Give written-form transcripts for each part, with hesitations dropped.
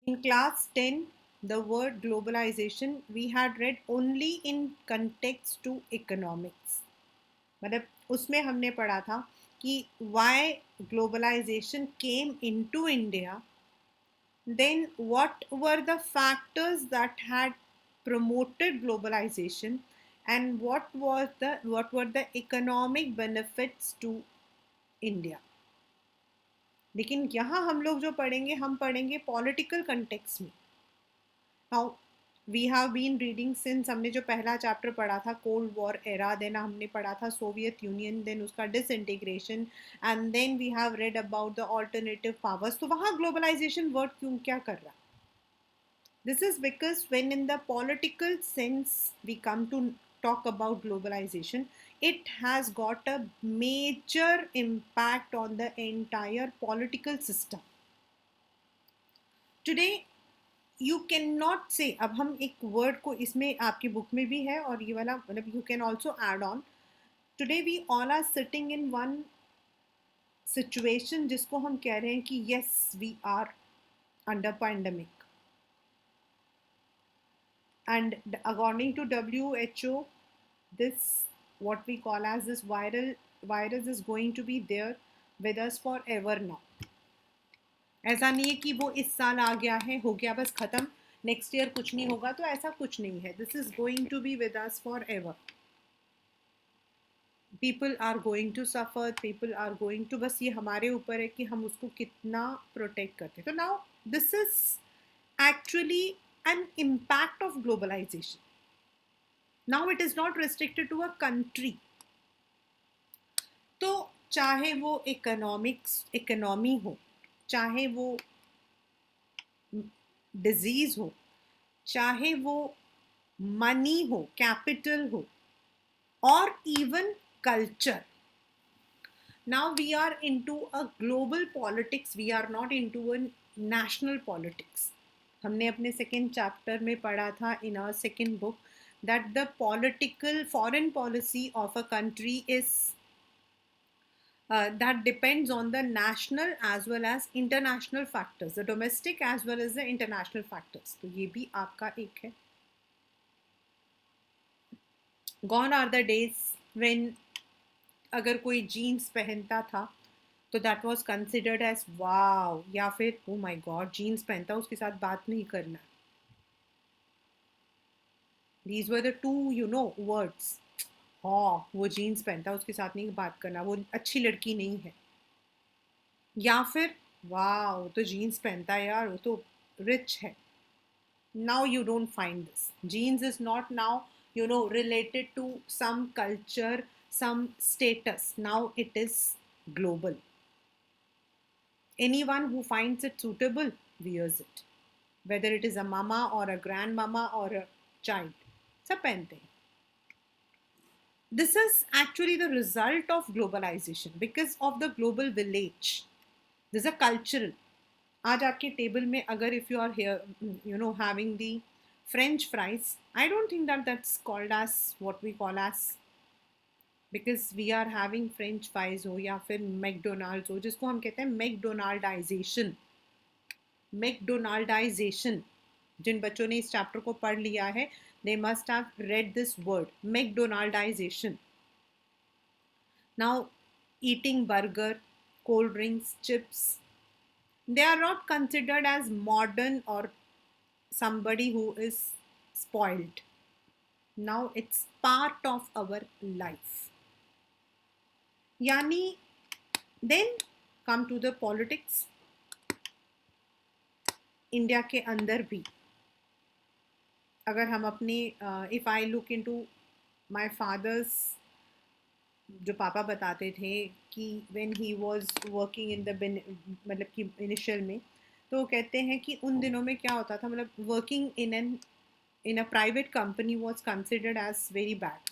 In class 10, the word globalization we had read only in context to economics. मतलब उसमें हमने पढ़ा था कि why globalization came into India, then what were the factors that had promoted globalization, and what were the economic benefits to India. लेकिन यहाँ हम लोग जो पढ़ेंगे हम पढ़ेंगे पॉलिटिकल कंटेक्स्ट में. Now we have been reading since हमने जो पहला चैप्टर पढ़ा था कोल्ड वॉर एरा, देन हमने पढ़ा था सोवियत यूनियन, देन उसका disintegration, and then we have read about the alternative powers. तो वहाँ ग्लोबलाइजेशन वर्ड क्यों क्या कर रहा है? This is because when in the political sense we come to talk about globalization, it has got a major impact on the entire political system. Today you can not से, अब हम एक word को इसमें आपकी बुक में भी है और ये वाला मतलब you can also add on. Today we all are sitting in one situation जिसको हम कह रहे हैं कि yes we are under pandemic, and according to WHO this what we call as this virus is going to be there with us forever now. ऐसा नहीं है कि वो इस साल आ गया है हो गया बस खत्म, नेक्स्ट ईयर कुछ नहीं होगा, तो ऐसा कुछ नहीं है. This is going to be with us forever. People are going to suffer, people are going to, बस ये हमारे ऊपर है कि हम उसको कितना प्रोटेक्ट करते हैं. तो now this is actually an impact of globalization. Now it is not restricted to a country. तो चाहे वो इकोनॉमी हो, चाहे वो डिजीज हो, चाहे वो मनी हो, कैपिटल हो, और even culture. Now we are into a global politics, we are not into a national politics. हमने अपने सेकेंड चैप्टर में पढ़ा था in our second book that the political foreign policy of a country is that depends on the national as well as international factors, the domestic as well as the international factors. तो ये भी आपका एक है. Gone are the days when अगर कोई jeans पहनता था तो दैट वाज कंसिडर्ड एज वाव, या फिर ओ माय गॉड जीन्स पहनता उसके साथ बात नहीं करना. These were the two words. हाँ वो जीन्स पहनता उसके साथ नहीं बात करना, वो अच्छी लड़की नहीं है. या फिर वाह वो तो जीन्स पहनता है यार, वो तो रिच है. Now you don't find this. Jeans is not now related to some culture, some status. Now it is global. Anyone who finds it suitable wears it, whether it is a mama or a grandmama or a child. सब पहनते हैं. This is actually the result of globalization because of the global village. This is a cultural. आज आपके table में अगर if you are here having the French fries, I don't think that's called as what we call as, because we are having French fries हो या फिर McDonald's हो, जिसको हम कहते हैं मैकडोनाल्डाइजेशन. मैकडोनाल्डाइजेशन, जिन बच्चों ने इस चैप्टर को पढ़ लिया है they must have read this word McDonaldization. Now eating burger, cold drinks, chips, they are not considered as modern or somebody who is spoiled. Now it's part of our life. Yani, then come to the politics. India के अंदर भी अगर हम अपने if I look into my father's, जो पापा बताते थे कि when he was working in the मतलब कि इनिशियल में, तो कहते हैं कि उन दिनों में क्या होता था, मतलब working in a private company was considered as very bad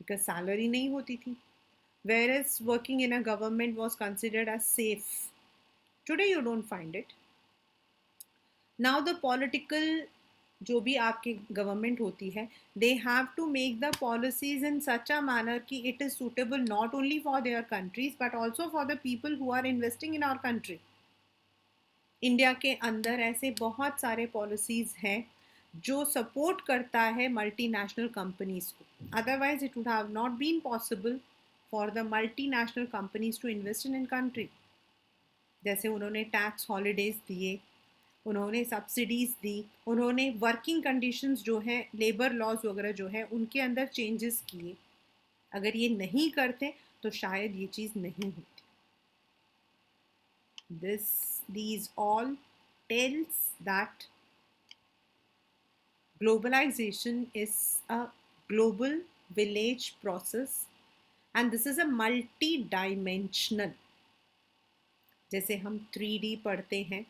because salary नहीं होती थी, where as working in a government was considered as safe. Today you don't find it. Now the political जो भी आपकी गवर्नमेंट होती है, they have to make the policies in such a manner कि it is suitable not only for their countries but also for the people who are investing in our country. India के अंदर ऐसे बहुत सारे policies हैं जो support करता है मल्टीनेशनल कंपनीज को. Otherwise it would have not been possible for the multinational companies to invest in country. जैसे उन्होंने टैक्स हॉलीडेज दिए, उन्होंने सब्सिडीज़ दी, उन्होंने वर्किंग कंडीशंस जो हैं, लेबर लॉज वगैरह जो है उनके अंदर चेंजेस किए. अगर ये नहीं करते तो शायद ये चीज़ नहीं होती. These all tells that globalization is a global village process and this is a multi-dimensional. जैसे हम 3D पढ़ते हैं,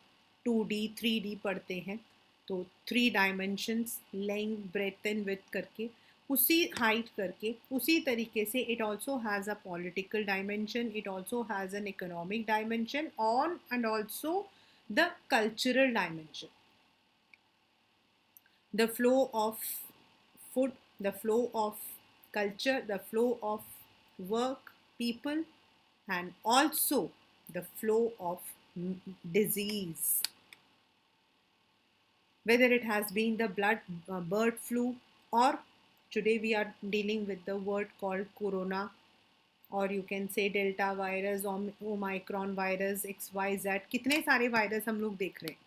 2D 3D पढ़ते हैं, तो 3 dimensions length breadth and width करके, उसी हाइट करके, उसी तरीके से it also has a political dimension, it also has an economic dimension on and also the cultural dimension. The flow of food, the flow of culture, the flow of work, people, and also the flow of disease. Whether it has been the bird flu, or today we are dealing with the word called corona, or you can say delta virus or omicron virus, XYZ. कितने सारे virus हम लोग देख रहे हैं.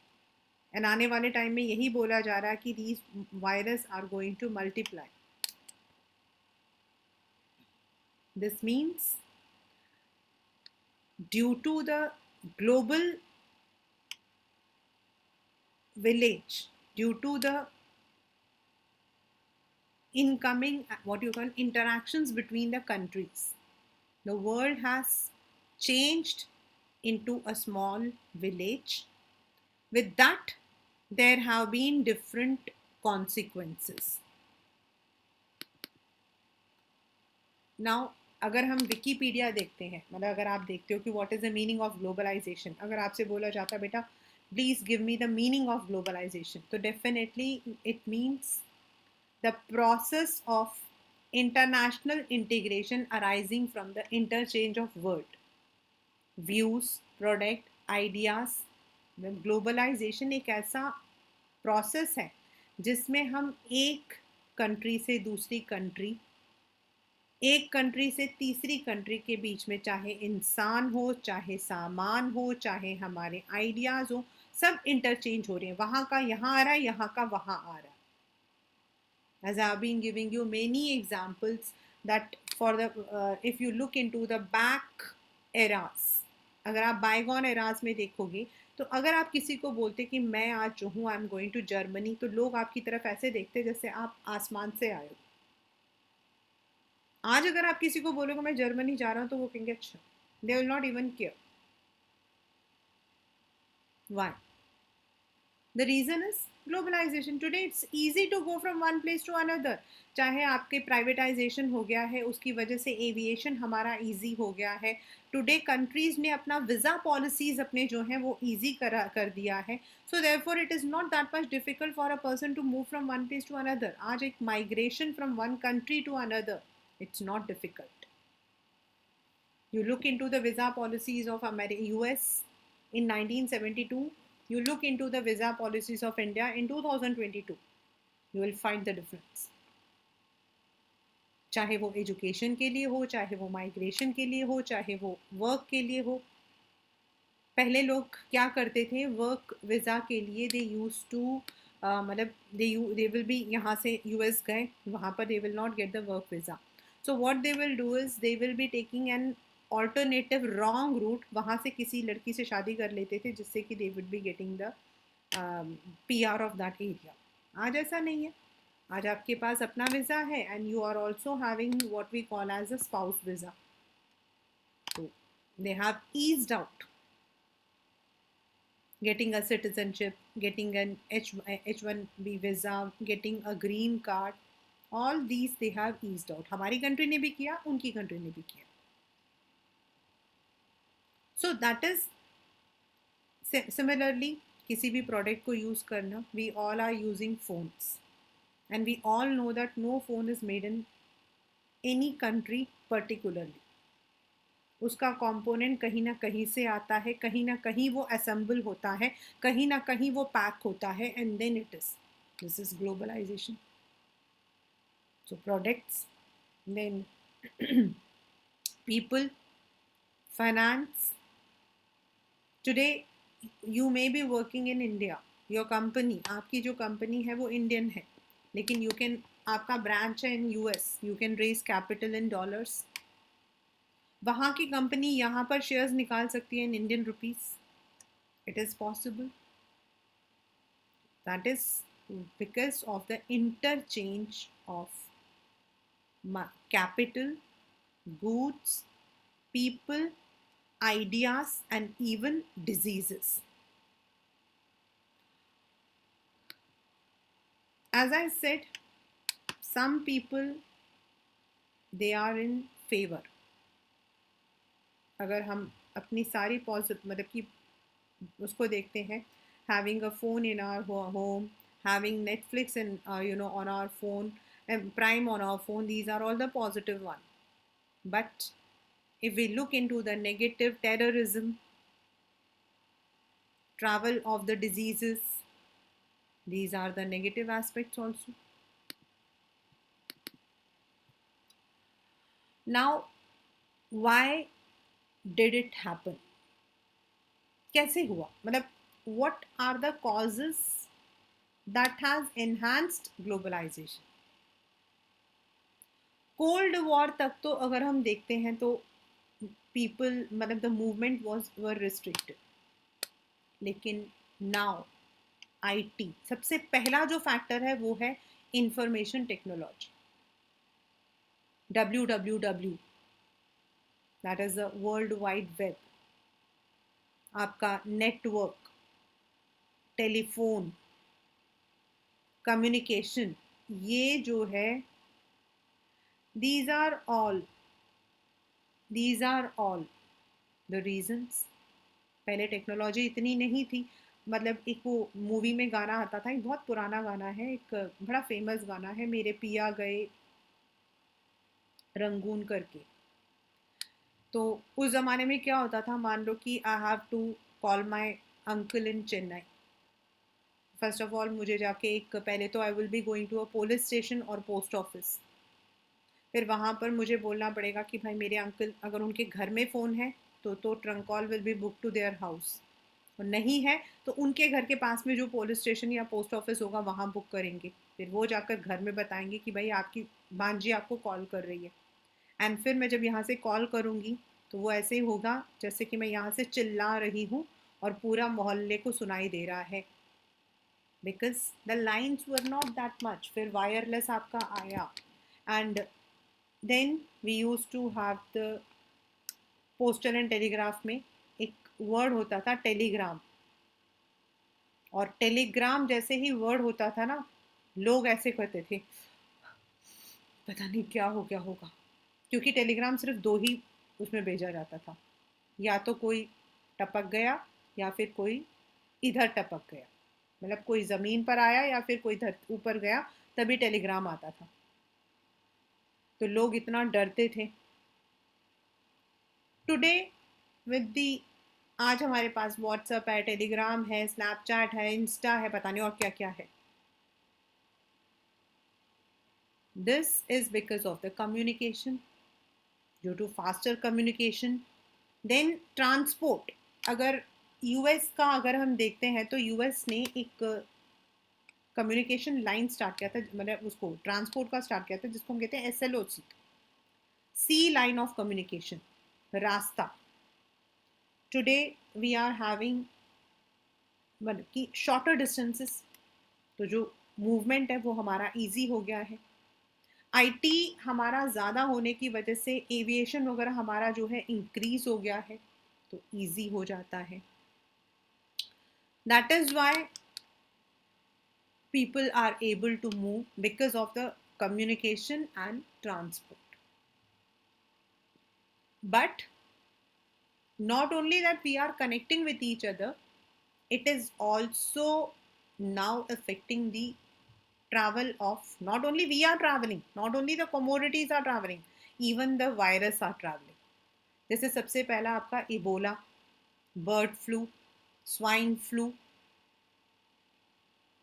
And आने वाले time में यही बोला जा रहा है कि these virus are going to multiply. This means due to the global village, due to the incoming, what you call, interactions between the countries, the world has changed into a small village. With that, there have been different consequences. Now, अगर हम Wikipedia देखते हैं, मतलब अगर आप देखते हो कि what is the meaning of globalization, अगर आपसे बोला जाता बेटा please give me the meaning of globalization, तो definitely it means the process of international integration arising from the interchange of word, views, product, ideas. Globalization एक ऐसा process है जिसमें हम एक कंट्री से दूसरी कंट्री, एक कंट्री से तीसरी कंट्री के बीच में, चाहे इंसान हो, चाहे सामान हो, चाहे हमारे आइडियाज़ हो, सब इंटरचेंज हो रहे हैं. वहाँ का यहाँ आ रहा है, यहाँ का वहाँ आ रहा है. As I have been giving you many examples that for the if you look into the back eras, अगर आप बायगॉन एराज में देखोगे तो अगर आप किसी को बोलते कि मैं आज जो हूँ I am going to Germany, तो लोग आपकी तरफ ऐसे देखते जैसे आप आसमान से आए हो. आज अगर आप किसी को बोलोगे मैं जर्मनी जा रहा हूँ तो वो कहेंगे अच्छा. They will not even care. Why? The reason is globalization. Today it's easy to go from one place to another. चाहे आपके प्राइवेटाइजेशन हो गया है, उसकी वजह से एविएशन हमारा इजी हो गया है. टुडे कंट्रीज ने अपना वीज़ा पॉलिसीज अपने जो हैं वो इजी कर दिया है. So therefore it is not that much difficult for a person to move from one place to another. आज एक migration from one country to another, it's not difficult. You look into the visa policies of US in 1972, you look into the visa policies of India in 2022, you will find the difference. चाहे वो education के लिए हो, चाहे वो migration के लिए हो, चाहे वो वर्क के लिए हो. पहले लोग क्या करते थे, वर्क वीज़ा के लिए दे यूज टू मतलब दे विल बी, यहाँ से यूएस गए, वहाँ पर दे will not get the work visa. So what they will do is they will be taking an alternative wrong route. वहाँ से किसी लड़की से शादी कर लेते थे जिससे कि they would be getting the PR of that area. आज ऐसा नहीं है. आज आपके पास अपना वीज़ा है and you are also having what we call as a spouse visa. So they have eased out getting a citizenship, getting an H1B visa, getting a green card. All these they have eased out. हमारी country ने भी किया, उनकी country ने भी किया. So that is similarly किसी भी प्रोडक्ट को यूज़ करना. We all are using phones and we all know that no phone is made in any country particularly. उसका कंपोनेंट कहीं ना कहीं से आता है, कहीं ना कहीं वो असेंबल होता है, कहीं ना कहीं वो पैक होता है, and then it is, this is globalization. So products, then people, finance. Today you may be working in India. Your company, आपकी जो कंपनी है वो इंडियन है, लेकिन यू कैन, आपका ब्रांच है in US, you can raise capital in dollars. वहाँ की कंपनी यहाँ पर शेयर्स निकाल सकती है in Indian rupees. It is possible. That is because of the interchange of capital, goods, people, ideas, and even diseases. As I said, some people, they are in favor. अगर हम अपनी सारी positive मतलब कि उसको देखते हैं, having a phone in our home, having Netflix in on our phone, and Prime on our phone, these are all the positive one. But if we look into the negative, terrorism, travel of the diseases, these are the negative aspects also. Now, why did it happen? कैसे हुआ, मतलब what are the causes that has enhanced globalization? Cold war तक तो अगर हम देखते हैं तो पीपल, मतलब the movement was were restricted. लेकिन नाउ आईटी, सबसे पहला जो फैक्टर है वो है information technology. WWW, that is the world wide web. आपका नेटवर्क, टेलीफोन, कम्युनिकेशन, ये जो है, these are all these are all the reasons. पहले टेक्नोलॉजी इतनी नहीं थी. मतलब एक वो मूवी में गाना आता था, एक बहुत पुराना गाना है, एक बड़ा फेमस गाना है, मेरे पिया गए रंगून करके. तो उस ज़माने में क्या होता था, मान लो कि I have to call my uncle in Chennai. First of all मुझे जाके एक, पहले तो I will be going to a police station और पोस्ट ऑफिस. फिर वहाँ पर मुझे बोलना पड़ेगा कि भाई मेरे अंकल, अगर उनके घर में फ़ोन है तो trunk call will be book to their house, और नहीं है तो उनके घर के पास में जो पुलिस स्टेशन या पोस्ट ऑफिस होगा वहाँ बुक करेंगे. फिर वो जाकर घर में बताएंगे कि भाई आपकी भांजी आपको कॉल कर रही है. एंड फिर मैं जब यहाँ से कॉल करूँगी तो वो ऐसे ही होगा जैसे कि मैं यहाँ से चिल्ला रही हूँ और पूरा मोहल्ले को सुनाई दे रहा है, because the lines were not that much. फिर वायरलेस आपका आया, and then we use to have the postal and telegraph में एक वर्ड होता था टेलीग्राम. और टेलीग्राम जैसे ही वर्ड होता था ना, लोग ऐसे कहते थे पता नहीं क्या हो गया होगा, क्योंकि टेलीग्राम सिर्फ दो ही उसमें भेजा जाता था, या तो कोई टपक गया या फिर कोई इधर टपक गया, मतलब कोई ज़मीन पर आया या फिर कोई ऊपर गया, तभी टेलीग्राम आता था. तो लोग इतना डरते थे. टुडे विद दी, आज हमारे पास व्हाट्सएप है, टेलीग्राम है, स्नैपचैट है, इंस्टा है, पता नहीं और क्या क्या है. This is because of the communication, due to faster communication. Then transport. अगर यूएस का अगर हम देखते हैं तो यूएस ने एक कम्युनिकेशन लाइन स्टार्ट किया था, मतलब उसको ट्रांसपोर्ट का स्टार्ट किया था, जिसको हम कहते हैं SLOC, sea line of communication, रास्ता. टुडे वी आर हैविंग, मतलब कि शॉर्टर डिस्टेंसेस, तो जो मूवमेंट है वो हमारा इजी हो गया है. आईटी हमारा ज़्यादा होने की वजह से एविएशन वगैरह हमारा जो है इंक्रीज हो गया है, तो इजी हो जाता है. That is why people are able to move, because of the communication and transport. But not only that we are connecting with each other, it is also now affecting the travel of, not only we are traveling, not only the commodities are traveling, even the virus are traveling. जैसे सबसे पहला आपका Ebola, bird flu, swine flu,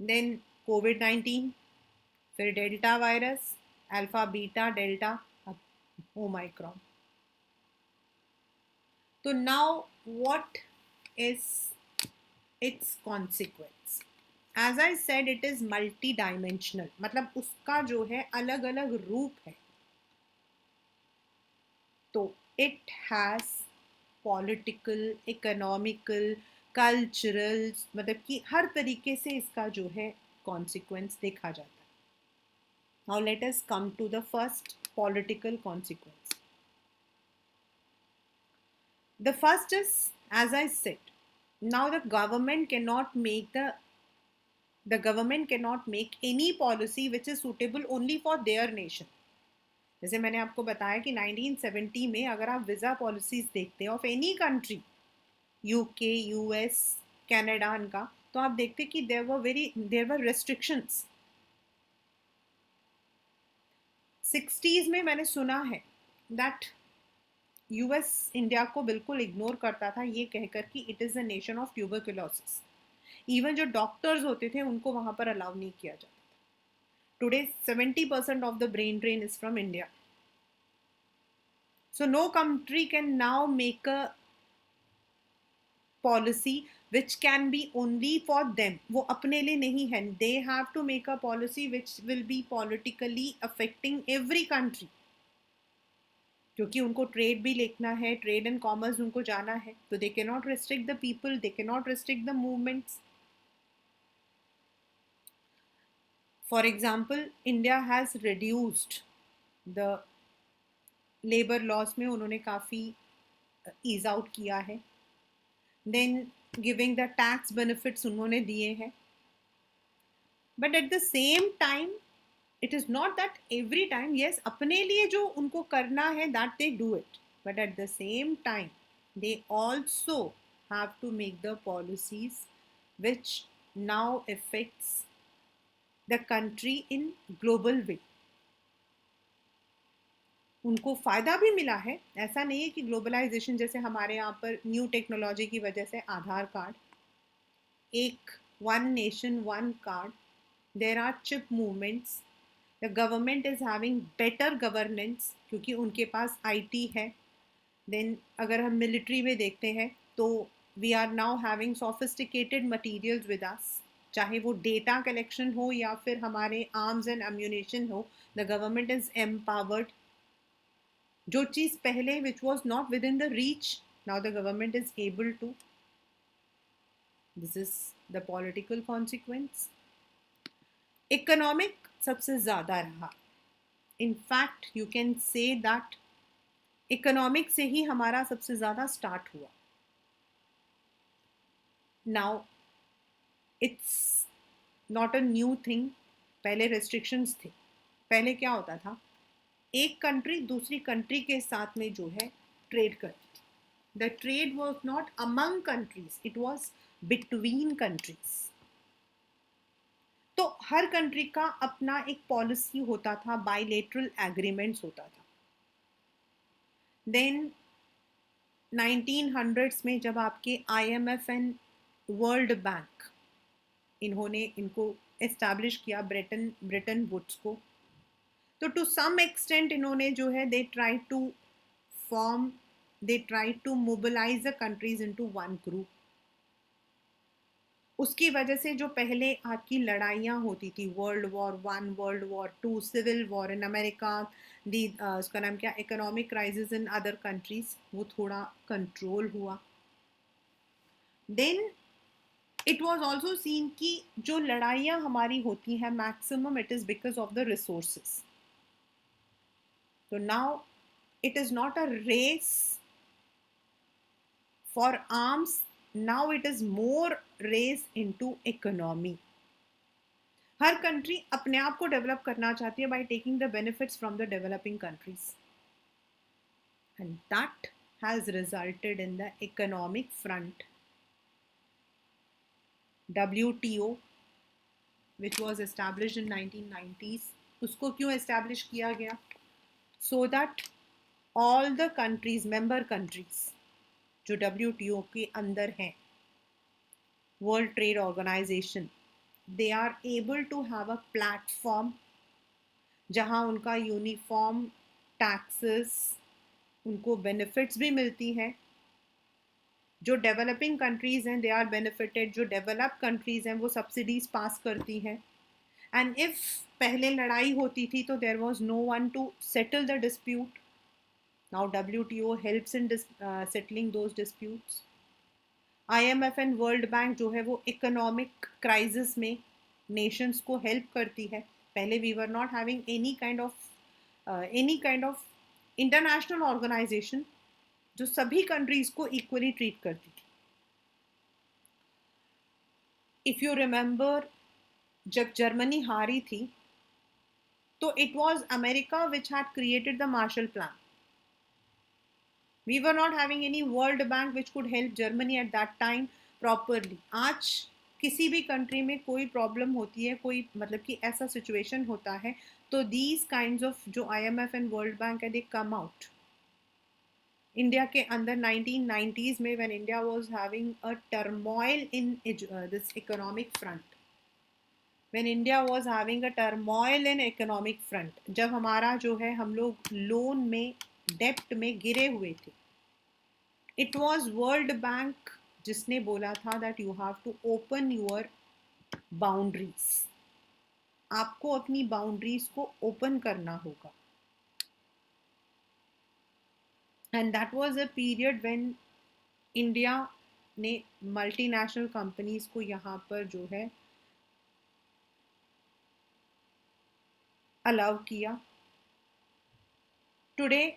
then कोविड-19, फिर delta virus, alpha beta delta, अब Omicron. तो now what is it's consequence? As I said it is multi dimensional, मतलब उसका जो है अलग अलग रूप है. तो it has political, economical, cultural, मतलब कि हर तरीके से इसका जो है कॉन्सिक्वेंस देखा जाता है. Now let us come to the first political consequence. The first is, as I said, now the government cannot make any policy which is suitable only for their nation. जैसे मैंने आपको बताया कि 1970 में अगर आप वीज़ा पॉलिसीज देखते हैं of any country, UK, US, Canada का, तो आप देखते कि देयर वर रेस्ट्रिक्शंस. 60s में मैंने सुना है दैट यूएस इंडिया को बिल्कुल इग्नोर करता था ये कहकर कि it is a nation of tuberculosis. Even जो डॉक्टर्स होते थे उनको वहाँ पर अलाउ नहीं किया जाता. Today 70% of the brain drain is from India. So no country can now make a policy which can be only for them. वो अपने लिए नहीं है. They have to make a policy which will be politically affecting every country. क्योंकि उनको trade भी देखना है, ट्रेड एंड कॉमर्स उनको जाना है. तो they cannot restrict the people, they cannot restrict the movements. For example, India has reduced the labour loss में उन्होंने काफ़ी ईज आउट किया है. Then giving the tax benefits उन्होंने दिए हैं. But at the same time it is not that every time, yes अपने लिए जो उनको करना है that they do it, but at the same time they also have to make the policies which now effects the country in global way. उनको फ़ायदा भी मिला है. ऐसा नहीं है कि ग्लोबलाइजेशन, जैसे हमारे यहाँ पर न्यू टेक्नोलॉजी की वजह से आधार कार्ड, एक one nation one card, there are chip movements, the government is having better governance क्योंकि उनके पास आईटी है. देन अगर हम मिलिट्री में देखते हैं तो we are now having sophisticated materials with us, चाहे वो डेटा कलेक्शन हो या फिर हमारे आर्म्स एंड अम्यूनेशन हो. The government is empowered. जो चीज़ पहले which was not within the reach, now the government is able to. This is the political consequence. Economic सबसे ज़्यादा रहा. In fact you can say that economic से ही हमारा सबसे ज़्यादा स्टार्ट हुआ. Now it's not a new thing. पहले रेस्ट्रिक्शंस थे. पहले क्या होता था, एक कंट्री दूसरी कंट्री के साथ में जो है ट्रेड करती थी. The trade was not among countries, it was between countries. तो हर कंट्री का अपना एक पॉलिसी होता था, बायलेटरल एग्रीमेंट्स होता था. देन 1900s में जब आपके IMF एंड वर्ल्ड बैंक इन्होंने इनको एस्टैब्लिश किया, ब्रिटन वुड्स को, तो टू सम एक्सटेंट इन्होंने जो है they try to mobilise the countries into one group. उसकी वजह से जो पहले आपकी लड़ाइयाँ होती थी, world war 1, world war 2, civil war in America, उसका नाम क्या, economic crisis in other countries, वो थोड़ा कंट्रोल हुआ. Then it was also seen कि जो लड़ाइयाँ हमारी होती हैं maximum it is because of the resources. तो now it is not a race for arms, now it is more race into economy. Her country अपने आप को डेवलप करना चाहती है by taking the benefits from the developing countries, and that has resulted in the economic front. WTO which was established in 1990s, उसको क्यों establish किया गया? So that all the countries, member countries जो WTO के अंदर हैं, world trade organisation, they are able to have a platform जहां उनका यूनिफॉर्म टैक्सेस, उनको बेनिफिट्स भी मिलती हैं। जो डेवलपिंग कंट्रीज़ हैं दे आर बेनिफिटेड, जो डेवलप कंट्रीज़ हैं वो सब्सिडीज पास करती हैं। एंड इफ पहले लड़ाई होती थी तो there was no one to settle the dispute. Now WTO helps in settling those disputes. IMF and world bank जो है वो इकोनॉमिक क्राइसिस में नेशंस को हेल्प करती है। पहले we were not having any kind of international organisation जो सभी कंट्रीज को इक्वली ट्रीट करती थी। इफ़ यू रिमेंबर, जब जर्मनी हारी थी तो it was America which had created the Marshall plan. We were not having any world bank which could help Germany at that time properly. आज किसी भी कंट्री में कोई प्रॉब्लम होती है, कोई मतलब कि ऐसा सिचुएशन होता है, तो दीज काइंड्स ऑफ जो IMF एंड वर्ल्ड बैंक है दे कम आउट। इंडिया के अंदर 1990s में when India was having a turmoil in this economic front, when India was having a turmoil in economic front, जब हमारा जो है हम लोग लोन में, डेप्ट में गिरे हुए थे, इट वाज वर्ल्ड बैंक जिसने बोला था that you have to open your boundaries, आपको अपनी बाउंड्रीज को ओपन करना होगा। And that was a period when India ने मल्टीनेशनल कंपनीज को यहाँ पर जो है अलाउ किया। Today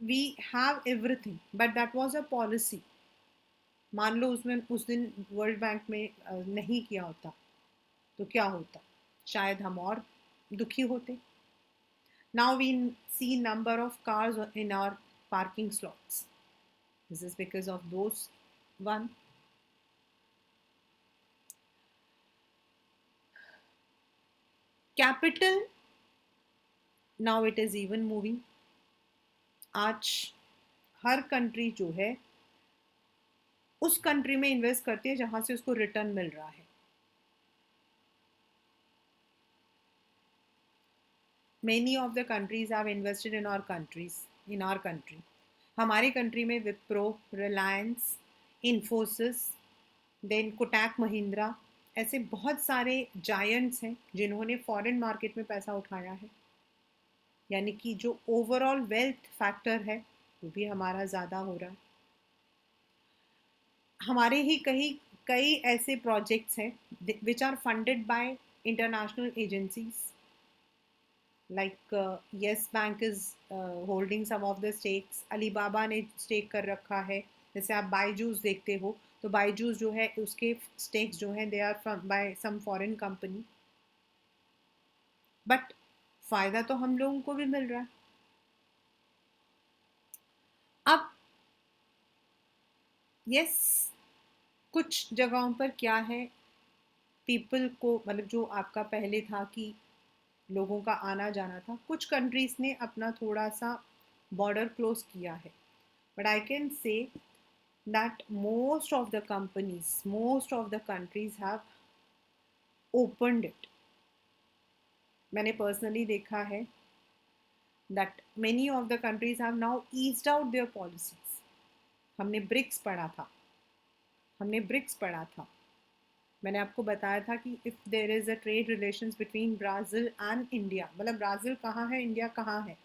we have everything but that was a policy. मान लो उसमें उस दिन वर्ल्ड बैंक में नहीं किया होता तो क्या होता, शायद हम और दुखी होते। Now we see number of cars in our parking slots, this is because of those one. Capital, now it is even moving. आज हर कंट्री जो है उस कंट्री में इन्वेस्ट करती है जहां से उसको रिटर्न मिल रहा है। Many of the countries have invested in our country. हमारे कंट्री में विप्रो, रिलायंस, इन्फोसिस, देन कोटक महिंद्रा, ऐसे बहुत सारे जायंट्स हैं जिन्होंने फॉरेन मार्केट में पैसा उठाया है। यानी कि जो ओवरऑल वेल्थ फैक्टर है वो भी हमारा ज़्यादा हो रहा है। हमारे ही कई ऐसे प्रोजेक्ट्स हैं which are funded by international agencies, like yes bank is holding some of the stakes, Alibaba ने स्टेक कर रखा है। जैसे आप बायजूस देखते हो तो बायजूस जो है उसके स्टेक्स जो हैं they are from by some foreign company, but फ़ायदा तो हम लोगों को भी मिल रहा है। अब यस, कुछ जगहों पर क्या है, पीपल को मतलब जो आपका पहले था कि लोगों का आना जाना था, कुछ कंट्रीज़ ने अपना थोड़ा सा बॉर्डर क्लोज किया है, but I can say that most of the countries have opened it. मैंने पर्सनली देखा है that many of the countries have now eased out their policies. हमने ब्रिक्स पढ़ा था। मैंने आपको बताया था कि if there is a trade relations between Brazil and India, मतलब ब्राज़ील कहाँ है, इंडिया कहाँ है,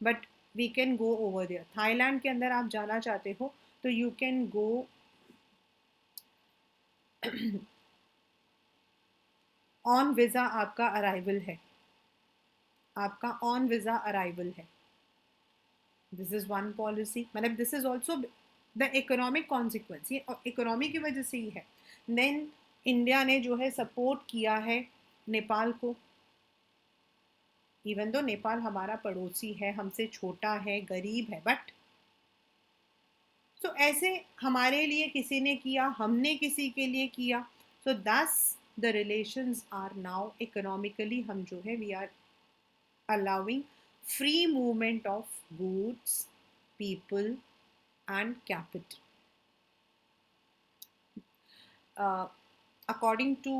but we can go over there. Thailand के अंदर आप जाना चाहते हो तो you can go on visa, आपका अराइवल है, आपका ऑन वीज़ा अराइवल है। दिस इज़ वन पॉलिसी, मतलब this is also the economic consequence, ये इकोनॉमी की वजह से ही है। देन इंडिया ने जो है सपोर्ट किया है नेपाल को, इवन दो नेपाल हमारा पड़ोसी है, हमसे छोटा है, गरीब है, बट तो ऐसे हमारे लिए किसी ने किया, हमने किसी के लिए किया, so thus the relations are now economically, हम जो है we are allowing free movement of goods, people, and capital. Uh, According to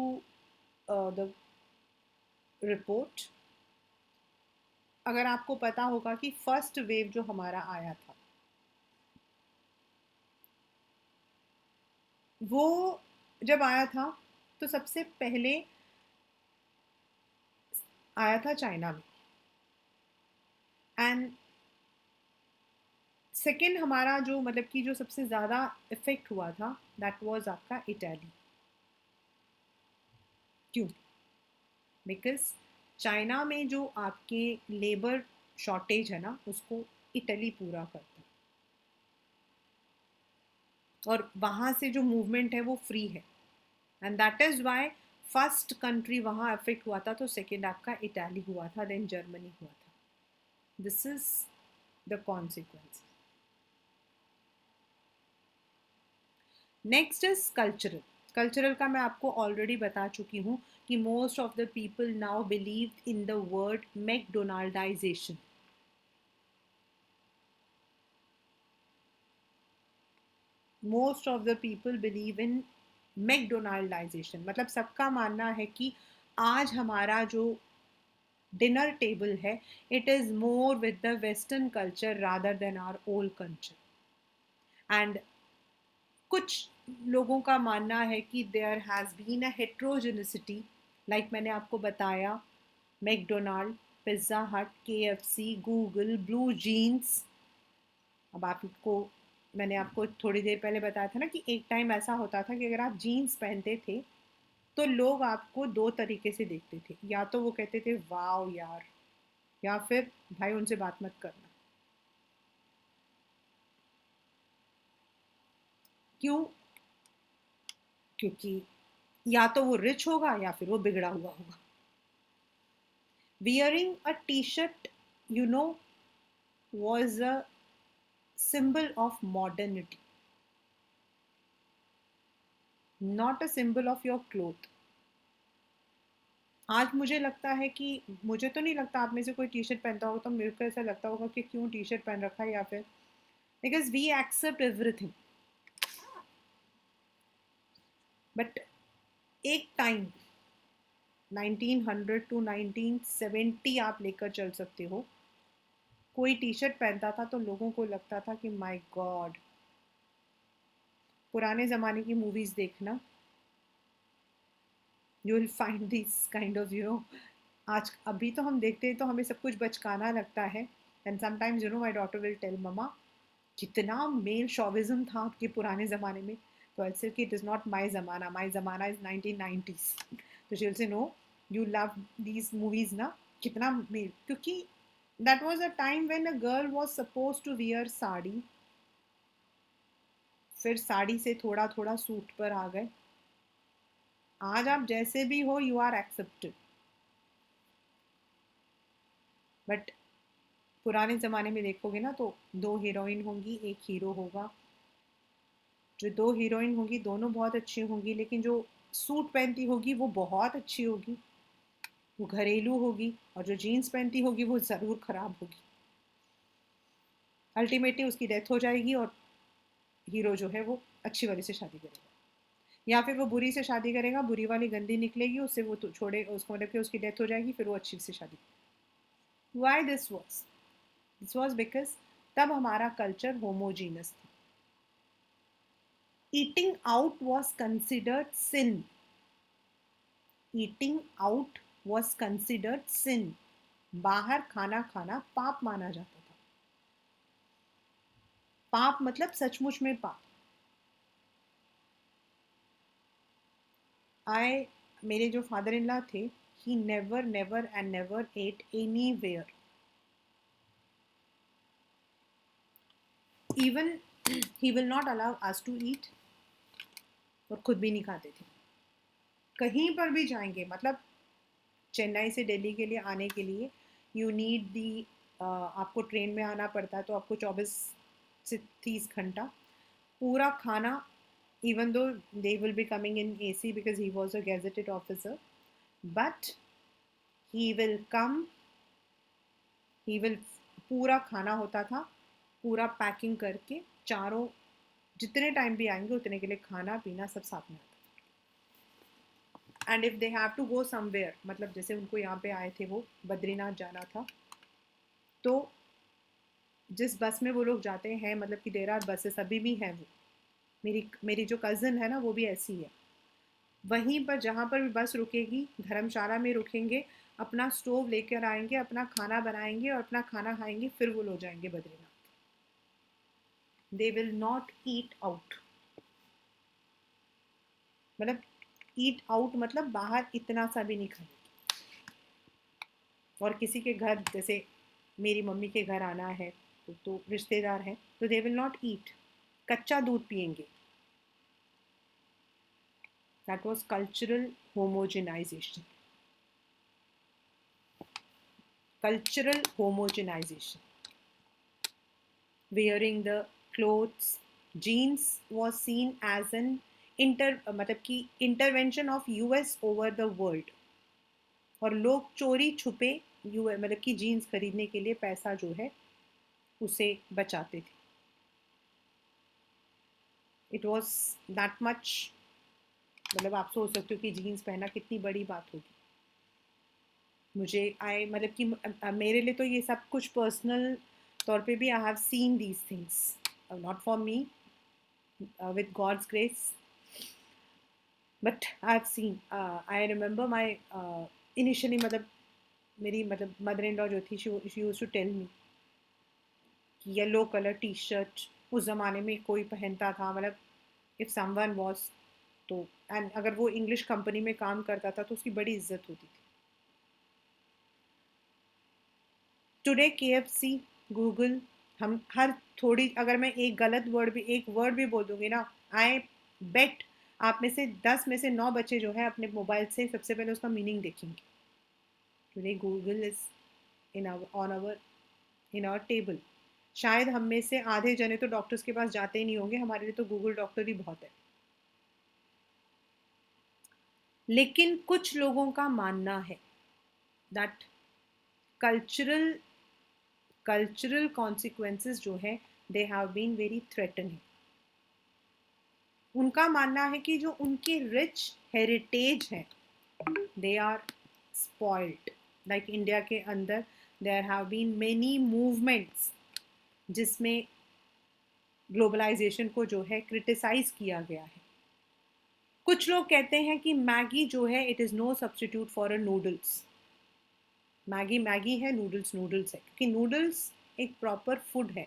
the report, अगर आपको पता होगा कि फर्स्ट वेव जो हमारा आया था वो जब आया था तो सबसे पहले आया था चाइना में, एंड सेकेंड हमारा जो मतलब कि जो सबसे ज़्यादा इफेक्ट हुआ था दैट वाज आपका इटली. क्यों? बिकॉज चाइना में जो आपके लेबर शॉर्टेज है ना उसको इटली पूरा करता है, और वहाँ से जो मूवमेंट है वो फ्री है, and that is why first country वहाँ अफेक्ट हुआ था तो सेकेंड आपका इटली हुआ था, देन जर्मनी हुआ था. This is the consequence. Next is cultural. Cultural का मैं आपको ऑलरेडी बता चुकी हूँ कि most of the people now believe in the word McDonaldization. Most of the people believe in McDonaldization, मतलब सबका मानना है कि आज हमारा जो डिनर टेबल है it is more with the western culture rather than our old culture. And कुछ लोगों का मानना है कि there has been a हेट्रोजेनिसिटी, like मैंने आपको बताया मैकडोनाल्ड, पिज़्ज़ा हट, KFC, गूगल, ब्लू जीन्स. अब आपको मैंने आपको थोड़ी देर पहले बताया था ना कि एक टाइम ऐसा होता था कि अगर आप जीन्स पहनते थे तो लोग आपको दो तरीके से देखते थे, या तो वो कहते थे वाओ यार, या फिर भाई उनसे बात मत करना. क्यों? क्योंकि या तो वो रिच होगा या फिर वो बिगड़ा हुआ होगा. Wearing a T shirt, you know, was a symbol of modernity, not a symbol of your cloth. आज मुझे लगता है कि मुझे तो नहीं लगता आप में से कोई टी शर्ट पहनता होगा, तो मेरे को ऐसा लगता होगा कि क्यों टी शर्ट पहन रखा है, या फिर because we accept everything. But एक टाइम 1900 टू 1970 आप लेकर चल सकते हो, कोई टी शर्ट पहनता था तो लोगों को लगता था कि माय गॉड. पुराने ज़माने की मूवीज़ देखना, you will find this kind of आज अभी तो हम देखते हैं तो हमें सब कुछ बचकाना लगता है. And sometimes my daughter will tell mama कितना मेल शॉविज्म था आपके पुराने ज़माने में. तो आई से कि इट इज़ नॉट माई ज़माना इज़ 1990s. तो she will say no, you love these movies ना, कितना मेल, क्योंकि that was a time when a girl was suppose to wear sari, फिर साड़ी से थोड़ा थोड़ा सूट पर आ गए. आज आप जैसे भी हो यू आर एक्सेप्टेड. बट पुराने ज़माने में देखोगे ना तो दो हीरोइन होंगी एक हीरो होगा. जो दो हीरोइन होंगी दोनों बहुत अच्छी होंगी, लेकिन जो सूट पहनती होगी वो बहुत अच्छी होगी, वो घरेलू होगी, और जो जीन्स पहनती होगी वो ज़रूर ख़राब होगी. अल्टीमेटली उसकी डेथ हो जाएगी और हीरो जो है वो अच्छी वाली से शादी करेगा, या फिर वो बुरी से शादी करेगा, बुरी वाली गंदी निकलेगी, उससे वो तो छोड़े उसको, मतलब कि उसकी डेथ हो जाएगी, फिर वो अच्छी से शादी. वाई दिस वॉज बिकॉज तब हमारा कल्चर होमोजीनस था. Eating out was considered sin. Eating out was considered sin. बाहर खाना खाना पाप माना जाता था. पाप मतलब सचमुच में पाप. आई मेरे जो फादर इन लॉ थे, he never never and never eat anywhere. Even he will not allow us to eat, और खुद भी नहीं खाते थे. कहीं पर भी जाएंगे, मतलब चेन्नई से दिल्ली के लिए आने के लिए यू नीड दी, आपको ट्रेन में आना पड़ता है तो आपको 24 से 30 घंटा पूरा खाना, even though they will be coming in AC because he was a gazetted officer, but he will come, he will, पूरा खाना होता था, पूरा पैकिंग करके चारों जितने टाइम भी आएंगे उतने के लिए खाना पीना सब साथ में आता। And if they have to go somewhere, मतलब जैसे उनको यहाँ पे आए थे, वो बद्रीनाथ जाना था, तो जिस बस में वो लोग जाते हैं, मतलब कि देर आर बसेस अभी भी हैं, वो मेरी मेरी जो कज़न है ना वो भी ऐसी है, वहीं पर जहाँ पर भी बस रुकेगी धर्मशाला में रुकेंगे, अपना स्टोव लेकर आएंगे, अपना खाना बनाएंगे और अपना खाना खाएंगे, फिर वो लोग जाएंगे बद्रीनाथ। दे विल नॉट ईट आउट, मतलब ईट आउट मतलब बाहर इतना सा भी नहीं खाएंगे। और किसी के घर, जैसे मेरी मम्मी के घर आना है, तो रिश्तेदार हैं, तो दे विल नॉट ईट, कच्चा दूध पियेंगे। That was cultural homogenisation, cultural homogenization. Wearing the clothes, jeans was seen as an मतलब कि intervention of US over the world, और लोग चोरी छुपे मतलब कि जीन्स खरीदने के लिए पैसा जो है उसे बचाते थे। इट वॉज दैट मच, मतलब आप सोच सकते हो कि जीन्स पहनना कितनी बड़ी बात होगी। मुझे मतलब कि मेरे लिए तो ये सब कुछ पर्सनल तौर पे भी I have seen these things, not for me, with God's grace, but I've seen, I remember my initially, मतलब मेरी मतलब मदर इन लॉ जो थी, she used to tell me कि येलो कलर टी शर्ट उस ज़माने में कोई पहनता था, मतलब इफ़ समवन वॉज, तो एंड अगर वो इंग्लिश कंपनी में काम करता था तो उसकी बड़ी इज्जत होती थी। टुडे KFC, गूगल, हम हर थोड़ी, अगर मैं एक वर्ड भी बोल दूंगी ना, आई बेट आप में से 10 में से 9 बच्चे जो है अपने मोबाइल से सबसे पहले उसका मीनिंग देखेंगे। Today Google is in our table. शायद हम में से आधे जने तो डॉक्टर्स के पास जाते ही नहीं होंगे, हमारे लिए तो गूगल डॉक्टर ही बहुत है। लेकिन कुछ लोगों का मानना है दैट कल्चरल कल्चरल कॉन्सिक्वेंसेस जो है, they have been very threatening. उनका मानना है कि जो उनकी रिच हेरिटेज है, they are spoiled. Like India के अंदर there have been many movements जिसमें ग्लोबलाइजेशन को जो है क्रिटिसाइज किया गया है। कुछ लोग कहते हैं कि मैगी जो है, it is no substitute for a noodles. Maggi Maggi है, नूडल्स नूडल्स है, क्योंकि नूडल्स एक प्रॉपर फूड है।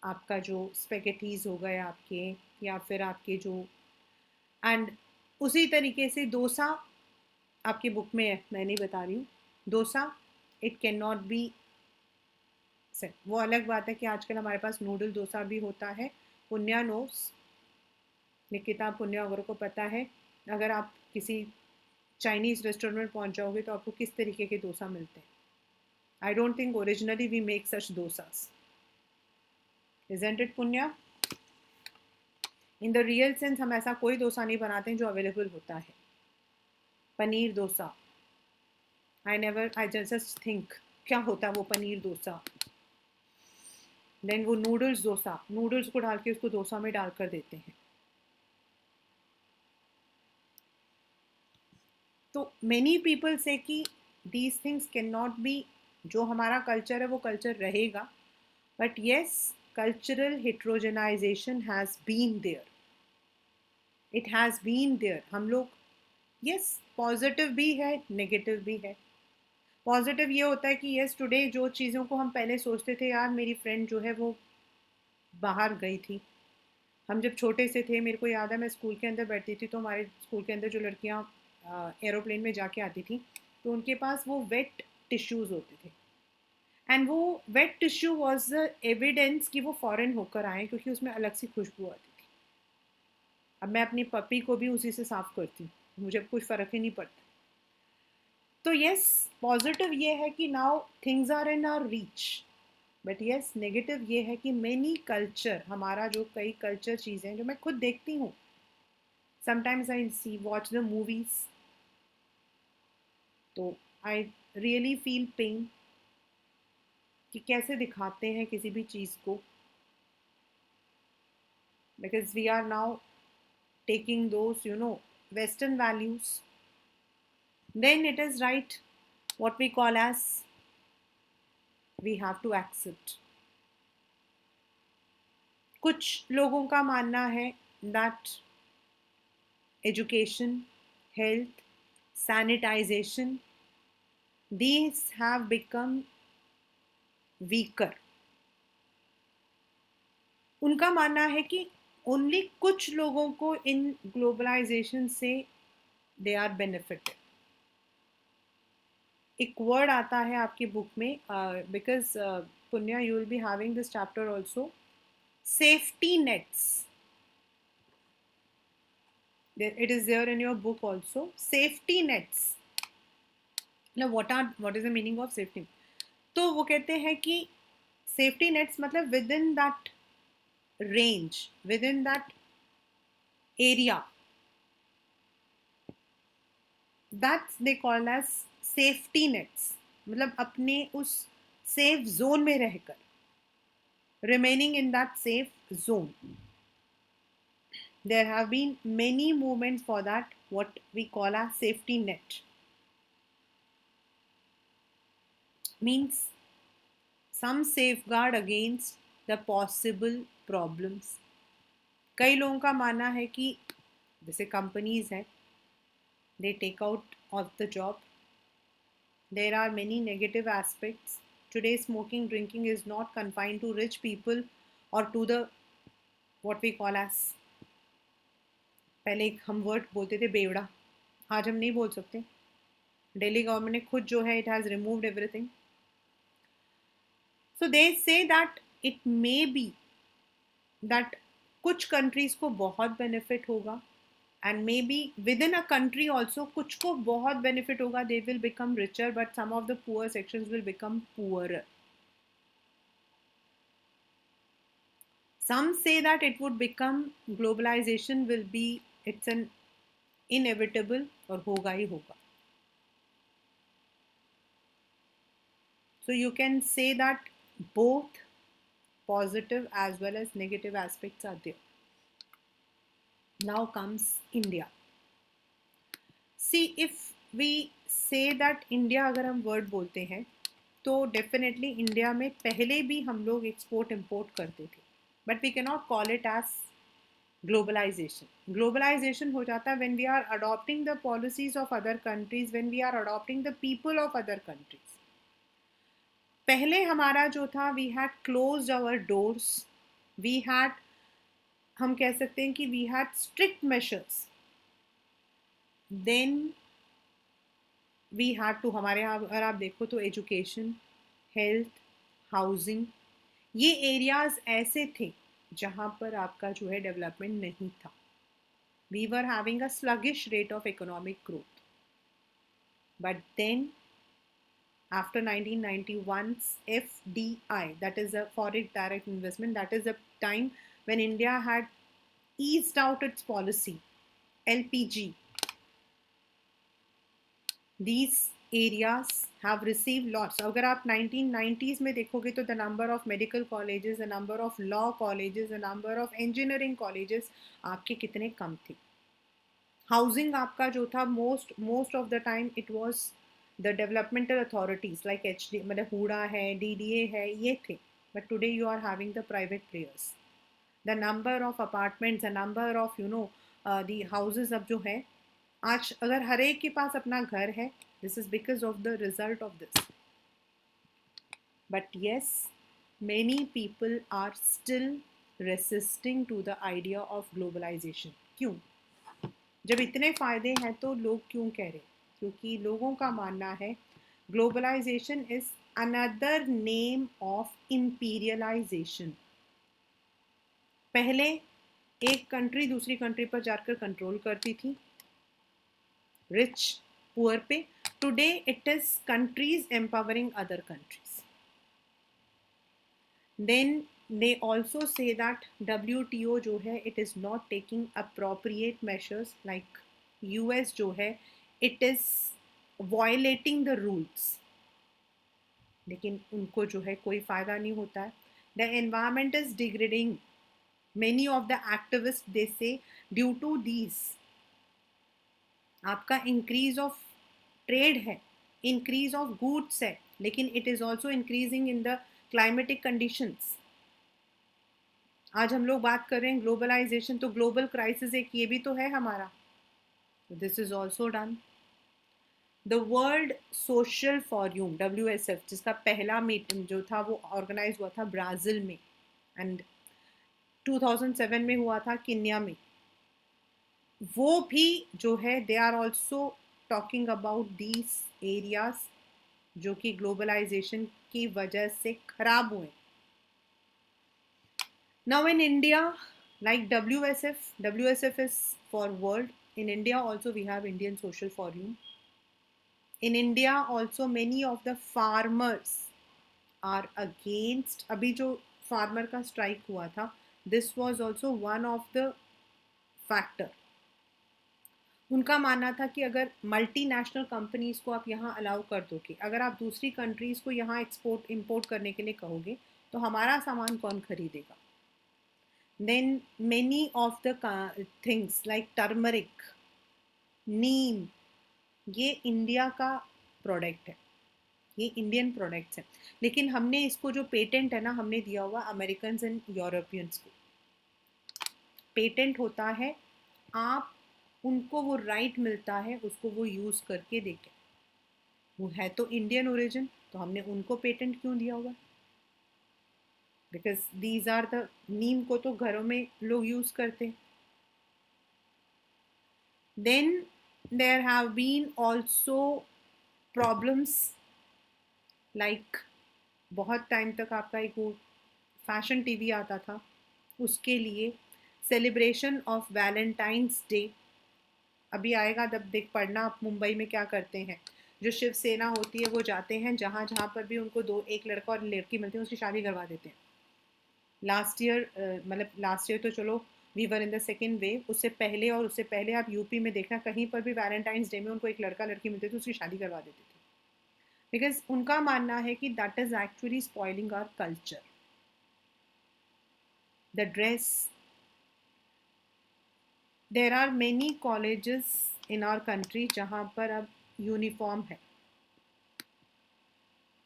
आपका जो स्पेगेटीज हो गए आपके, या फिर आपके जो, एंड उसी तरीके से डोसा आपकी बुक में है, मैं नहीं बता रही हूँ, dosa it can not B set. वो अलग बात है कि आजकल हमारे पास नूडल डोसा भी होता है। पुण्या नोस, निकिता पुण्या अगर को पता है, अगर आप किसी चाइनीज़ रेस्टोरेंट में पहुंच जाओगे तो आपको किस तरीके के डोसा मिलते हैं। I don't think originally we make such dosas, isn't it पुण्या? इन द रियल सेंस हम ऐसा कोई डोसा नहीं बनाते हैं जो अवेलेबल होता है। Paneer dosa, I just think क्या होता है वो पनीर डोसा। देन वो नूडल्स डोसा, नूडल्स को डाल के उसको डोसा में डाल कर देते हैं। तो मेनी पीपल से कि these things can not be, जो हमारा कल्चर है वो कल्चर रहेगा, but yes, cultural heterogenization has been there, it has been there. हम लोग, यस, पॉजिटिव भी है, नेगेटिव भी है। पॉजिटिव ये होता है कि यस, टुडे जो चीज़ों को हम पहले सोचते थे, यार मेरी फ्रेंड जो है वो बाहर गई थी, हम जब छोटे से थे, मेरे को याद है मैं स्कूल के अंदर बैठती थी, तो हमारे स्कूल के अंदर जो लड़कियाँ एरोप्लेन में जाके आती थी, तो उनके पास वो वेट टिश्यूज़ होते थे, एंड वो wet tissue was the evidence कि वो फॉरेन होकर आए, क्योंकि उसमें अलग सी खुशबू आती थी। अब मैं अपनी पपी को भी उसी से साफ करती हूँ, मुझे कुछ फ़र्क ही नहीं पड़ता। तो यस, पॉजिटिव ये है कि now things are in our reach, but yes, negative ये है कि मैनी कल्चर, हमारा जो कई कल्चर चीज़ें जो मैं खुद देखती हूँ, sometimes I see watch the movies, तो आई रियली फील पेन कि कैसे दिखाते हैं किसी भी चीज़ को, because we are now taking those, Western values, then it is right what we call as we have to accept. कुछ लोगों का मानना है that education, health, sanitization, these have become weaker. उनका मानना है कि ओनली कुछ लोगों को इन ग्लोबलाइजेशन से दे आर बेनिफिटेड. एक वर्ड आता है आपकी बुक में, बिकॉज पुण्या you will be having this chapter also, safety nets. It is there in your book also. Safety nets. Now what is the meaning of safety? तो वो कहते हैं कि safety nets मतलब within that range, within that area, that they call as safety nets. मतलब अपने उस safe zone में रहकर, remaining in that safe zone. There have been many movements for that, what we call a safety net. Means some safeguard against the possible problems. कई लोगों का मानना है कि जैसे कंपनीज हैं, they take out of the job. There are many negative aspects. Today smoking, drinking is not confined to rich people or to the what we call as, पहले एक हम वर्ड बोलते थे बेवड़ा, आज हम नहीं बोल सकते. दिल्ली गवर्नमेंट ने खुद जो है, it has removed everything. So they say that it may be that कुछ कंट्रीज को बहुत बेनिफिट होगा, and maybe within a country also कुछ को बहुत बेनिफिट होगा, they will become richer, but some of the poor sections will become poorer. Some say that it would become, globalization will be, it's an inevitable और होगा ही होगा. So you can say that both positive as well as negative aspects are there. Now comes India. See, if we say that India, अगर हम word बोलते हैं तो definitely India में पहले भी हम लोग export import करते थे, but we cannot call it as globalization. Globalization हो जाता है when we are adopting the policies of other countries, when we are adopting the people of other countries. पहले हमारा जो था, we had closed our doors, we had, हम कह सकते हैं कि we had strict measures. Then we had to, हमारे यहाँ अगर आप देखो तो एजुकेशन, हेल्थ, हाउसिंग, ये एरियाज ऐसे थे जहाँ पर आपका जो है डेवलपमेंट नहीं था. We were having a sluggish rate of economic growth. But then after 1991's FDI, that is a foreign direct investment, that is the time when India had eased out its policy, LPG. These areas have received lots. अगर आप 1990s में देखोगे तो the number of medical colleges, the number of law colleges, the number of engineering colleges आपके कितने कम थे. Housing आपका जो था, most of the time it was the developmental authorities like HD, मतलब हुडा है, DDA है, ये थे. But today you are having the private players. The number of apartments, the number of the houses अब जो है, आज अगर हर एक के पास अपना घर है, this is because of the result of this. But yes, many people are still resisting to the idea of globalization. क्यों? जब इतने फायदे हैं तो लोग क्यों कह रहे? क्योंकि लोगों का मानना है globalization is another name of imperialization. पहले एक कंट्री दूसरी कंट्री पर जाकर कंट्रोल करती थी, रिच पुअर पे. Today it is countries empowering other countries. Then they also say that WTO जो है, it is not taking appropriate measures. like US जो है, it is violating the rules. लेकिन उनको जो है कोई फ़ायदा नहीं होता है. The environment is degrading. Many of the activist they say due to these. आपका इंक्रीज ऑफ ट्रेड है, इंक्रीज ऑफ गुड्स है, लेकिन it is also increasing in the climatic conditions. आज हम लोग बात कर रहे हैं ग्लोबलाइजेशन, तो ग्लोबल क्राइसिस एक ये भी तो है हमारा. This is also done. The world social forum WSF, जिसका पहला मीटिंग जो था वो ऑर्गेनाइज हुआ था ब्राज़ील में, एंड 2007 में हुआ था किन्या में. वो भी जो है they are also talking about these areas जो कि ग्लोबलाइजेशन की वजह से खराब हुए. Now in India, like WSF is for world. In India also we have Indian Social Forum. In India also many of the farmers are against. अभी जो farmer का strike हुआ था, this was also one of the factor. उनका मानना था कि अगर मल्टीनेशनल कंपनीज को आप यहाँ अलाउ कर दोगे, अगर आप दूसरी कंट्रीज को यहाँ एक्सपोर्ट इंपोर्ट करने के लिए कहोगे, तो हमारा सामान कौन खरीदेगा. Then many of the things like turmeric, नीम, ये इंडिया का प्रोडक्ट है, ये इंडियन प्रोडक्ट्स हैं. लेकिन हमने इसको जो पेटेंट है ना, हमने दिया हुआ अमेरिकन एंड यूरोपियंस को. पेटेंट होता है, आप उनको वो राइट मिलता है उसको वो यूज़ करके देखें. वो है तो इंडियन ओरिजिन, तो हमने उनको पेटेंट क्यों दिया हुआ. बिकॉज दीज आर द, नीम को तो घरों में लोग यूज़ करते हैं. Then there have been also problems like बहुत टाइम तक आपका एक वो फैशन टीवी आता था, उसके लिए सेलिब्रेशन ऑफ वैलेंटाइंस डे अभी आएगा. तब देख पढ़ना आप मुंबई में क्या करते हैं. जो शिवसेना होती है वो जाते हैं जहाँ जहाँ पर भी उनको दो एक लड़का और लड़की मिलती है उसकी शादी करवा देते हैं. लास्ट ईयर मतलब लास्ट ईयर तो चलो we were in the second wave, उससे पहले और उससे पहले आप यूपी में देखना कहीं पर भी वैलेंटाइंस डे में उनको एक लड़का लड़की मिलते थे उसकी शादी करवा देते थे. बिकॉज उनका मानना है कि that is actually spoiling our culture. The dress, there are many colleges in our country जहाँ पर अब यूनिफॉर्म है.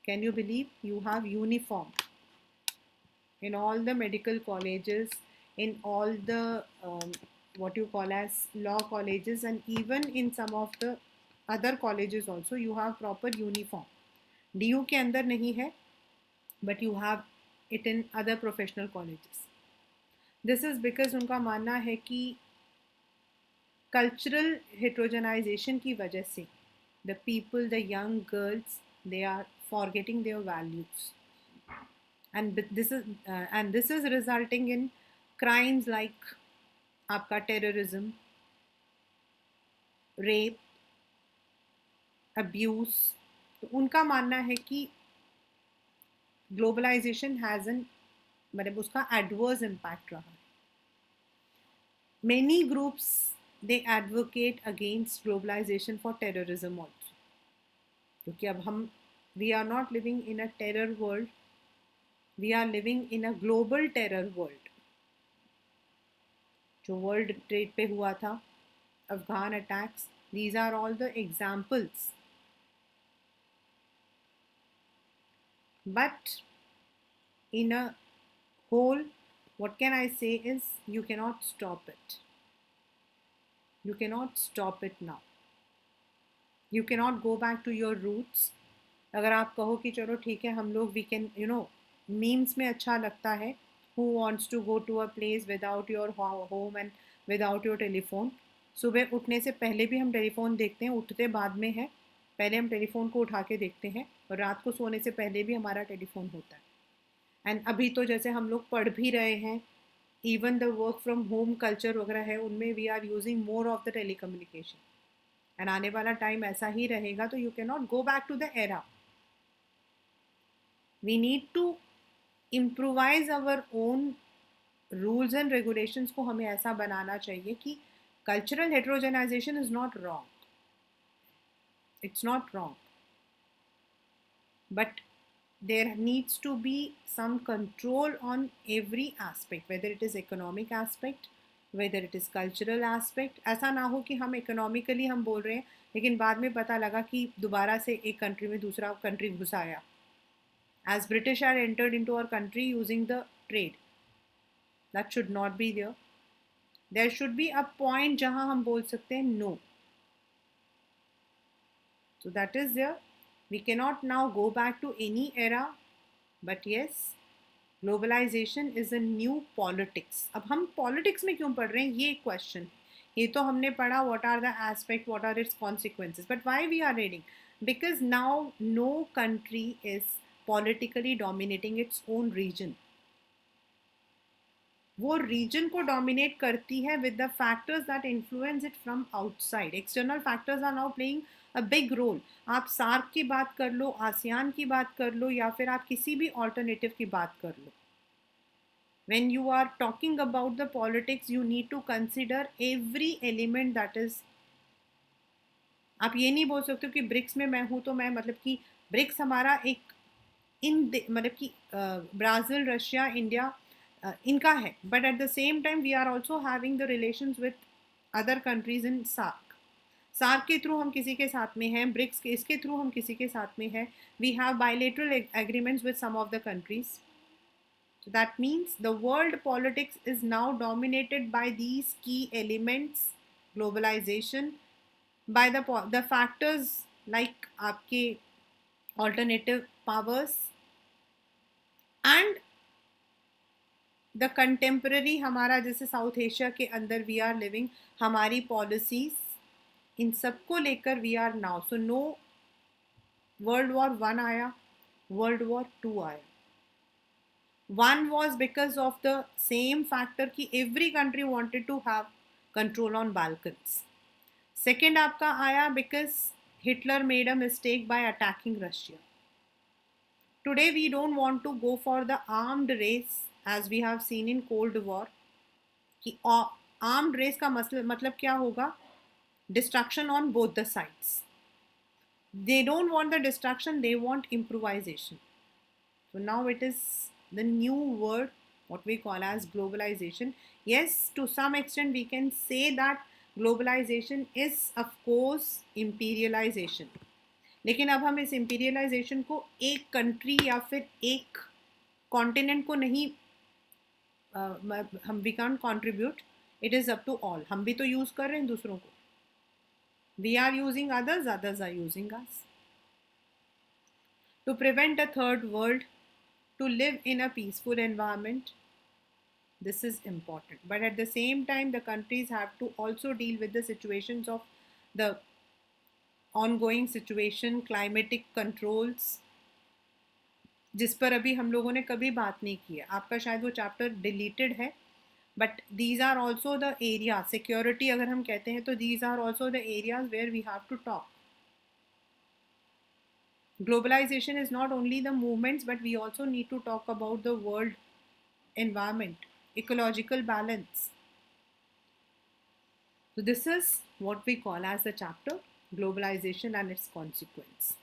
Can you believe you have uniform in all the medical colleges, in all the what you call as law colleges, and even in some of the other colleges also you have proper uniform. DU के अंदर नहीं है, but you have it in other professional colleges. This is because उनका मानना है कि cultural heterogenization की वजह से the people, the young girls, they are forgetting their values. And this is resulting in crimes like आपका टेररिज्म, रेप, अब्यूज़. तो उनका मानना है कि ग्लोबलाइजेशन हैज़ एन, मतलब उसका एडवर्स इम्पैक्ट रहा है. Many groups they advocate against globalisation for terrorism also, क्योंकि अब हम we are not living in a terror world, we are living in a global terror world. जो वर्ल्ड ट्रेड पे हुआ था, Afghan attacks, these are all the examples. But in a whole, what can I say is you cannot stop it. You cannot stop it now. You cannot go back to your roots. अगर आप कहो कि चलो ठीक है हम लोग we can, you know, memes में अच्छा लगता है, who wants to go to a place without your home and without your telephone. सुबह उठने से पहले भी हम टेलीफोन देखते हैं, उठते बाद में है, पहले हम टेलीफोन को उठा के देखते हैं, और रात को सोने से पहले भी हमारा टेलीफोन होता है. एंड अभी तो जैसे हम लोग पढ़ भी रहे हैं, even the work from home culture वगैरह है, उनमें we are using more of the telecommunication. And आने वाला टाइम ऐसा ही रहेगा, तो you can not go back to the era. We need to improvise our own rules and regulations को हमें ऐसा बनाना चाहिए कि cultural heterogenization is not wrong, it's not wrong, but there needs to be some control on every aspect, whether it is economic aspect, whether it is cultural aspect. ऐसा ना हो कि हम economically हम बोल रहे हैं लेकिन बाद में पता लगा कि दोबारा से एक कंट्री में दूसरा कंट्री घुस आया. As British had entered into our country using the trade, that should not be there. There should be a point जहाँ हम बोल सकते हैं no. So that is there. We cannot now go back to any era, but yes, globalisation is a new politics. अब हम politics में क्यों पढ़ रहे हैं, ये एक क्वेश्चन. ये तो हमने पढ़ा what are the aspect, what are its consequences, but why we are reading? Because now no country is politically dominating its own region. वो रीजन को डोमिनेट करती है with the factors that influence it from outside. External factors are now playing a big role. आप SAARC की बात कर लो, ASEAN की बात कर लो, या फिर आप किसी भी ऑल्टरनेटिव की बात कर लो. When you are talking about the politics, you need to consider every element that is. आप ये नहीं बोल सकते कि ब्रिक्स में मैं हूँ तो मैं मतलब कि ब्रिक्स हमारा एक इन मतलब कि ब्राज़ील, रशिया, इंडिया इनका है, but at the same time we are also having the relations with other countries in SAARC. SAARC के थ्रू हम किसी के साथ में हैं, ब्रिक्स के इसके थ्रू हम किसी के साथ में हैं. We have bilateral agreements with some of the countries. So that means the world politics is now dominated by these key elements, globalization, by the factors like आपके alternative powers and the contemporary हमारा जैसे south Asia के अंदर we are living, हमारी policies, इन सबको लेकर we are now. So no World War One आया, World War Two आया. One was because of the same factor कि every country wanted to have control on Balkans. Second आपका आया because Hitler made a mistake by attacking Russia. Today we don't want to go for the armed race as we have seen in Cold War. कि armed race का मतलब क्या होगा? Destruction on both the sides. They don't want the destruction, they want improvisation. So now it is the new word, what we call as globalization. Yes, to some extent we can say that globalization is of course imperialization. लेकिन अब हम इस imperialization को एक country या फिर एक continent को नहीं हम we can't contribute. It is up to all. हम भी तो use कर रहे हैं दूसरों को. We are using others, others are using us. To prevent a third world, to live in a peaceful environment, this is important. But at the same time, the countries have to also deal with the situations of the ongoing situation, climatic controls, जिस पर अभी हम लोगों ने कभी बात नहीं की है. आपका शायद वो चैप्टर डिलीटेड है, but these are also the area. Security अगर हम कहते हैं तो these are also the areas where we have to talk. Globalization is not only the movements, but we also need to talk about the world environment, ecological balance. So this is what we call as the chapter globalization and its consequence.